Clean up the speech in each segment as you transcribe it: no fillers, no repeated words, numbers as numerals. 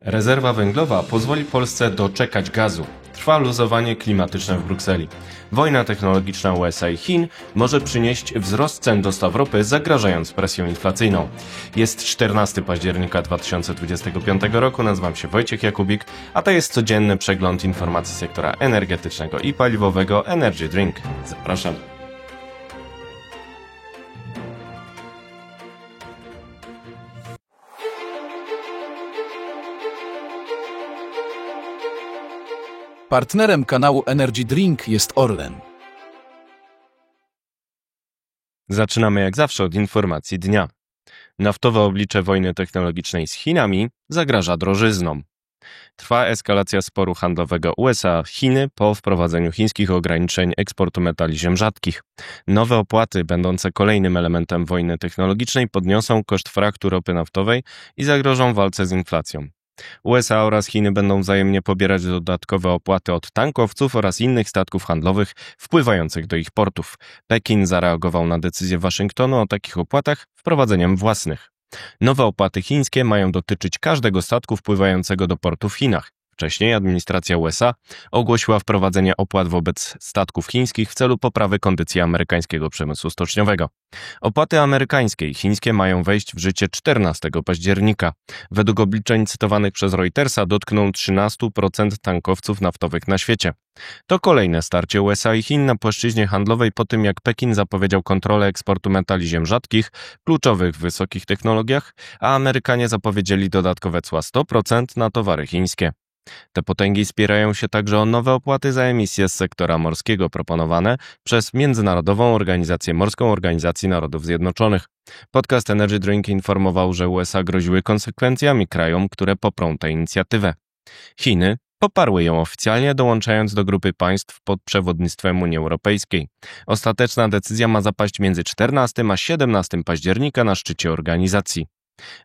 Rezerwa węglowa pozwoli Polsce doczekać gazu. Trwa luzowanie klimatyczne w Brukseli. Wojna technologiczna USA i Chin może przynieść wzrost cen dostaw ropy, zagrażając presją inflacyjną. Jest 14 października 2025 roku, nazywam się Wojciech Jakubik, a to jest codzienny przegląd informacji sektora energetycznego i paliwowego Energy Drink. Zapraszam. Partnerem kanału Energy Drink jest Orlen. Zaczynamy jak zawsze od informacji dnia. Naftowe oblicze wojny technologicznej z Chinami zagraża drożyzną. Trwa eskalacja sporu handlowego USA-Chiny po wprowadzeniu chińskich ograniczeń eksportu metali ziem rzadkich. Nowe opłaty, będące kolejnym elementem wojny technologicznej, podniosą koszt fraktu ropy naftowej i zagrożą walce z inflacją. USA oraz Chiny będą wzajemnie pobierać dodatkowe opłaty od tankowców oraz innych statków handlowych wpływających do ich portów. Pekin zareagował na decyzję Waszyngtonu o takich opłatach wprowadzeniem własnych. Nowe opłaty chińskie mają dotyczyć każdego statku wpływającego do portu w Chinach. Wcześniej administracja USA ogłosiła wprowadzenie opłat wobec statków chińskich w celu poprawy kondycji amerykańskiego przemysłu stoczniowego. Opłaty amerykańskie i chińskie mają wejść w życie 14 października. Według obliczeń cytowanych przez Reutersa dotkną 13% tankowców naftowych na świecie. To kolejne starcie USA i Chin na płaszczyźnie handlowej po tym, jak Pekin zapowiedział kontrolę eksportu metali ziem rzadkich, kluczowych w wysokich technologiach, a Amerykanie zapowiedzieli dodatkowe cła 100% na towary chińskie. Te potęgi spierają się także o nowe opłaty za emisje z sektora morskiego proponowane przez Międzynarodową Organizację Morską Organizacji Narodów Zjednoczonych. Podcast Energy Drink informował, że USA groziły konsekwencjami krajom, które poprą tę inicjatywę. Chiny poparły ją oficjalnie, dołączając do grupy państw pod przewodnictwem Unii Europejskiej. Ostateczna decyzja ma zapaść między 14 a 17 października na szczycie organizacji.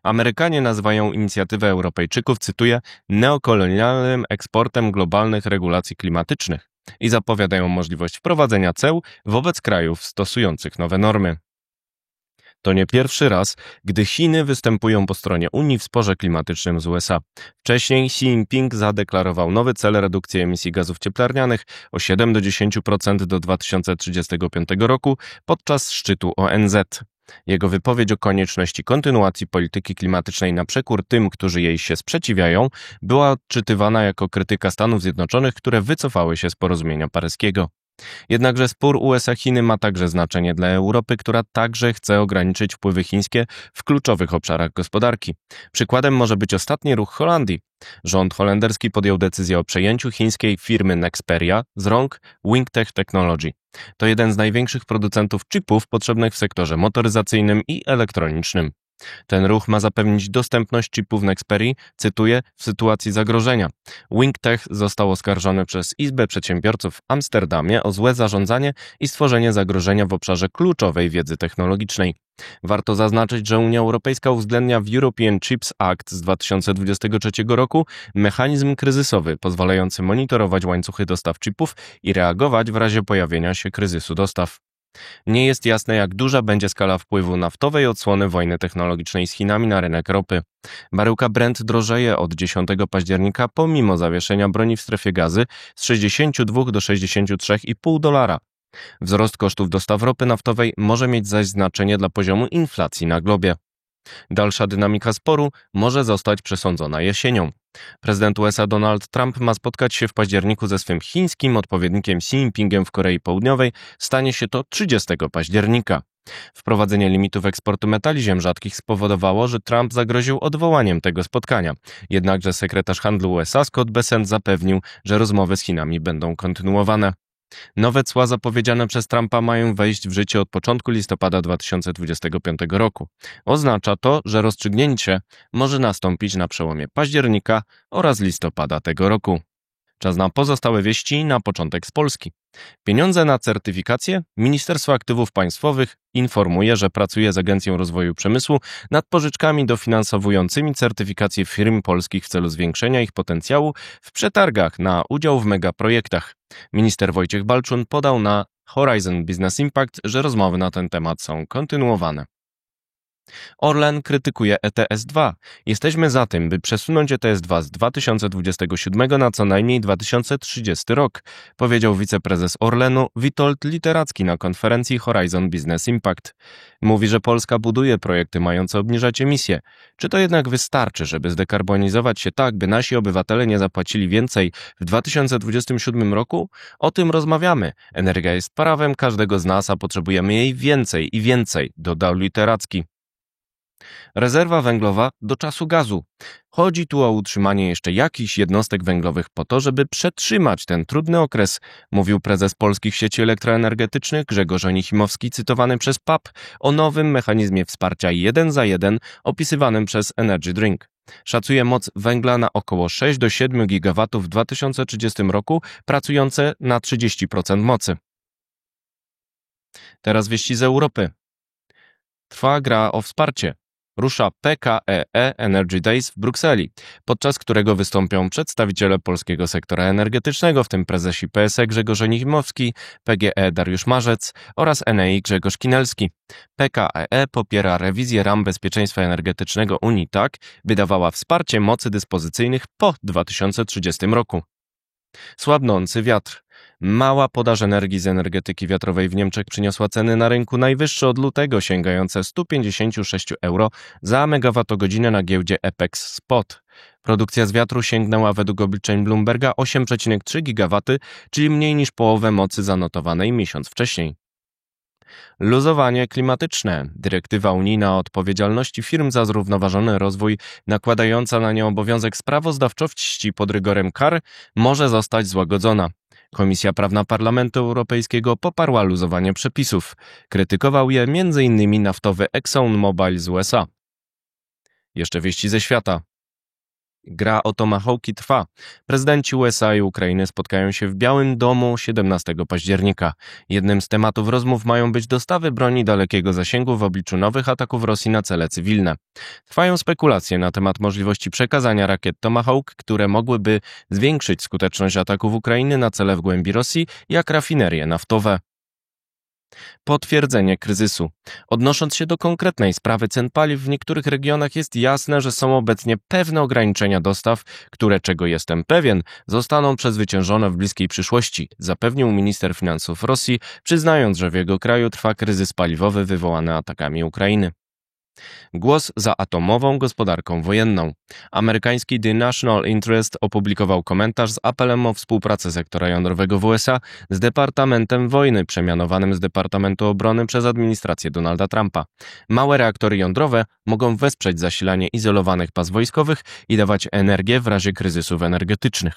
Amerykanie nazywają inicjatywę Europejczyków, cytuję, neokolonialnym eksportem globalnych regulacji klimatycznych i zapowiadają możliwość wprowadzenia ceł wobec krajów stosujących nowe normy. To nie pierwszy raz, gdy Chiny występują po stronie Unii w sporze klimatycznym z USA. Wcześniej Xi Jinping zadeklarował nowy cel redukcji emisji gazów cieplarnianych o 7-10% do 2035 roku podczas szczytu ONZ. Jego wypowiedź o konieczności kontynuacji polityki klimatycznej na przekór tym, którzy jej się sprzeciwiają, była odczytywana jako krytyka Stanów Zjednoczonych, które wycofały się z porozumienia paryskiego. Jednakże spór USA-Chiny ma także znaczenie dla Europy, która także chce ograniczyć wpływy chińskie w kluczowych obszarach gospodarki. Przykładem może być ostatni ruch Holandii. Rząd holenderski podjął decyzję o przejęciu chińskiej firmy Nexperia z rąk Wingtech Technology. To jeden z największych producentów chipów potrzebnych w sektorze motoryzacyjnym i elektronicznym. Ten ruch ma zapewnić dostępność chipów Nexperii, cytuję, w sytuacji zagrożenia. Wingtech został oskarżony przez Izbę Przedsiębiorców w Amsterdamie o złe zarządzanie i stworzenie zagrożenia w obszarze kluczowej wiedzy technologicznej. Warto zaznaczyć, że Unia Europejska uwzględnia w European Chips Act z 2023 roku mechanizm kryzysowy pozwalający monitorować łańcuchy dostaw chipów i reagować w razie pojawienia się kryzysu dostaw. Nie jest jasne, jak duża będzie skala wpływu naftowej odsłony wojny technologicznej z Chinami na rynek ropy. Baryłka Brent drożeje od 10 października pomimo zawieszenia broni w strefie gazy z 62 do 63,5 dolara. Wzrost kosztów dostaw ropy naftowej może mieć zaś znaczenie dla poziomu inflacji na globie. Dalsza dynamika sporu może zostać przesądzona jesienią. Prezydent USA Donald Trump ma spotkać się w październiku ze swym chińskim odpowiednikiem Xi Jinpingiem w Korei Południowej. Stanie się to 30 października. Wprowadzenie limitów eksportu metali ziem rzadkich spowodowało, że Trump zagroził odwołaniem tego spotkania. Jednakże sekretarz handlu USA Scott Bessent zapewnił, że rozmowy z Chinami będą kontynuowane. Nowe cła zapowiedziane przez Trumpa mają wejść w życie od początku listopada 2025 roku. Oznacza to, że rozstrzygnięcie może nastąpić na przełomie października oraz listopada tego roku. Czas na pozostałe wieści na początek z Polski. Pieniądze na certyfikację? Ministerstwo Aktywów Państwowych informuje, że pracuje z Agencją Rozwoju Przemysłu nad pożyczkami dofinansowującymi certyfikację firm polskich w celu zwiększenia ich potencjału w przetargach na udział w megaprojektach. Minister Wojciech Balczun podał na Horizon Business Impact, że rozmowy na ten temat są kontynuowane. Orlen krytykuje ETS-2. Jesteśmy za tym, by przesunąć ETS-2 z 2027 na co najmniej 2030 rok, powiedział wiceprezes Orlenu Witold Literacki na konferencji Horizon Business Impact. Mówi, że Polska buduje projekty mające obniżać emisje. Czy to jednak wystarczy, żeby zdekarbonizować się tak, by nasi obywatele nie zapłacili więcej w 2027 roku? O tym rozmawiamy. Energia jest prawem każdego z nas, a potrzebujemy jej więcej i więcej, dodał Literacki. Rezerwa węglowa do czasu gazu. Chodzi tu o utrzymanie jeszcze jakichś jednostek węglowych po to, żeby przetrzymać ten trudny okres, mówił prezes polskich sieci elektroenergetycznych Grzegorz Onichimowski, cytowany przez PAP o nowym mechanizmie wsparcia 1 za 1 opisywanym przez Energy Drink. Szacuje moc węgla na około 6 do 7 gigawatów w 2030 roku, pracujące na 30% mocy. Teraz wieści z Europy. Trwa gra o wsparcie. Rusza PKEE Energy Days w Brukseli, podczas którego wystąpią przedstawiciele polskiego sektora energetycznego, w tym prezesi PSE Grzegorz Onichimowski, PGE Dariusz Marzec oraz Enei Grzegorz Kinelski. PKEE popiera rewizję ram bezpieczeństwa energetycznego Unii tak, by dawała wsparcie mocy dyspozycyjnych po 2030 roku. Słabnący wiatr. Mała podaż energii z energetyki wiatrowej w Niemczech przyniosła ceny na rynku najwyższe od lutego, sięgające 156 euro za megawattogodzinę na giełdzie EPEX Spot. Produkcja z wiatru sięgnęła według obliczeń Bloomberga 8,3 GW, czyli mniej niż połowę mocy zanotowanej miesiąc wcześniej. Luzowanie klimatyczne. Dyrektywa unijna o odpowiedzialności firm za zrównoważony rozwój, nakładająca na nie obowiązek sprawozdawczości pod rygorem kar, może zostać złagodzona. Komisja Prawna Parlamentu Europejskiego poparła luzowanie przepisów. Krytykował je m.in. naftowy ExxonMobil z USA. Jeszcze wieści ze świata. Gra o tomahawki trwa. Prezydenci USA i Ukrainy spotkają się w Białym Domu 17 października. Jednym z tematów rozmów mają być dostawy broni dalekiego zasięgu w obliczu nowych ataków Rosji na cele cywilne. Trwają spekulacje na temat możliwości przekazania rakiet Tomahawk, które mogłyby zwiększyć skuteczność ataków Ukrainy na cele w głębi Rosji, jak rafinerie naftowe. Potwierdzenie kryzysu. Odnosząc się do konkretnej sprawy cen paliw, w niektórych regionach jest jasne, że są obecnie pewne ograniczenia dostaw, które, czego jestem pewien, zostaną przezwyciężone w bliskiej przyszłości, zapewnił minister finansów Rosji, przyznając, że w jego kraju trwa kryzys paliwowy wywołany atakami Ukrainy. Głos za atomową gospodarką wojenną. Amerykański The National Interest opublikował komentarz z apelem o współpracę sektora jądrowego w USA z Departamentem Wojny, przemianowanym z Departamentu Obrony przez administrację Donalda Trumpa. Małe reaktory jądrowe mogą wesprzeć zasilanie izolowanych baz wojskowych i dawać energię w razie kryzysów energetycznych.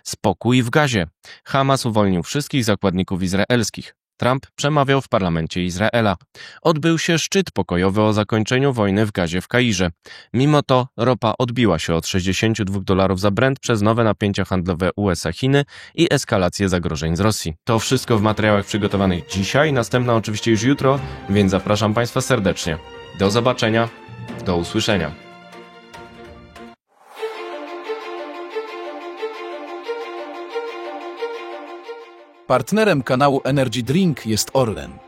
Spokój w Gazie. Hamas uwolnił wszystkich zakładników izraelskich. Trump przemawiał w parlamencie Izraela. Odbył się szczyt pokojowy o zakończeniu wojny w Gazie w Kairze. Mimo to ropa odbiła się od $62 za Brent przez nowe napięcia handlowe USA-Chiny i eskalację zagrożeń z Rosji. To wszystko w materiałach przygotowanych dzisiaj, następna oczywiście już jutro, więc zapraszam Państwa serdecznie. Do zobaczenia, do usłyszenia. Partnerem kanału Energy Drink jest Orlen.